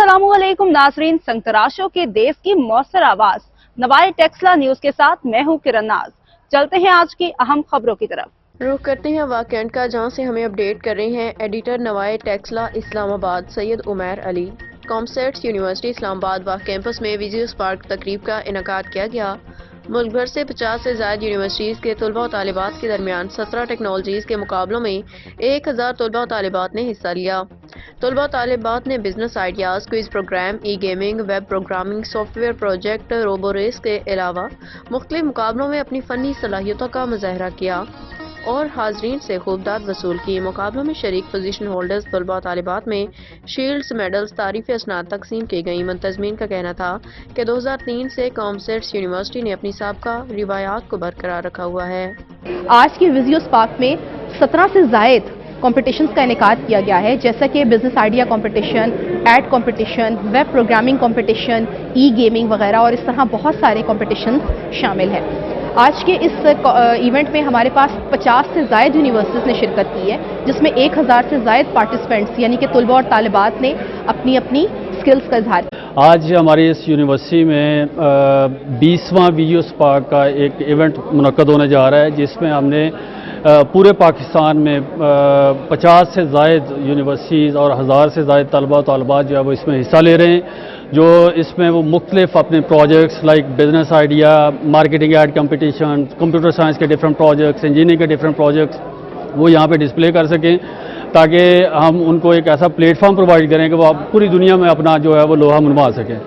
अस्सलामुअलैकुम नाजरीन, संतराशों के देश की मौसर आवाज नवाए टेक्सला न्यूज के साथ मैं हूं किरण नाज। चलते हैं आज की अहम खबरों की तरफ। रुख करते हैं वाकयांड का, जहां से हमें अपडेट कर रहे हैं एडिटर नवाए टेक्सला इस्लामाबाद सैयद उमैर अली। कॉमसेट्स यूनिवर्सिटी इस्लामाबाद व कैंपस में विजियो स्पार्क तकरीब का इनकाद किया गया। मुल्क भर से 50 से ज़ायद यूनिवर्सिटीज़ के तलबा और तालिबात के दरमियान 17 टेक्नोलॉजीज़ के मुकाबलों में 1000 तलबा और तालिबात ने हिस्सा लिया। तलबा और तालिबात ने business ideas, quiz program, e gaming, web programming, software project, robo race के अलावा मुख्तलिफ मुकाबलों में अपनी फ़नी सलाहियतों का मुजाहरा किया और हाजरीन से खूबदाद वसूल की। मुकाबलों में शरीक पोजीशन होल्डर्स तलबा और तालिबात में शील्ड्स, मेडल्स, तारीफ़ असनाद तकसीम की गई। मुंतज़मीन का कहना था कि 2003 से कॉमसेट्स यूनिवर्सिटी ने अपनी साबका रिवायात को बरकरार रखा हुआ है। आज की विजियो स्पार्क में 17 से ज़ायद कॉम्पिटिशन्स का इनेकाद किया गया है, जैसा कि business idea competition, ad competition, web programming competition, e gaming वगैरह और इस तरह बहुत सारे कॉम्पिटिशन्स शामिल हैं। आज के इस इवेंट में हमारे पास 50 से ज़ायद यूनिवर्सिटीज़ ने शिरकत की है, जिसमें 1000 से ज़ायद पार्टिसिपेंट्स यानी कि तलबा और तालिबात ने अपनी अपनी स्किल्स का इजहार किया। आज हमारी इस यूनिवर्सिटी में 20वां विजियो स्पार्क का एक इवेंट मुनक्कद होने जा रहा है, जिसमें हमने पूरे पाकिस्तान में 50 से ज़ायद यूनिवर्सिटीज़ और 1000 से ज़ायद तलबा और तालिबात जो है वो इसमें हिस्सा ले रहे हैं, जो इसमें वो मुख्तलिफ अपने projects like business idea, marketing ad competition, computer science के डिफरेंट प्रोजेक्ट्स, इंजीनियरिंग के डिफरेंट प्रोजेक्ट्स वो यहाँ पे डिस्प्ले कर सकें, ताकि हम उनको एक ऐसा प्लेटफॉर्म प्रोवाइड करें कि वो पूरी दुनिया में अपना जो है वो लोहा मनवा सकें।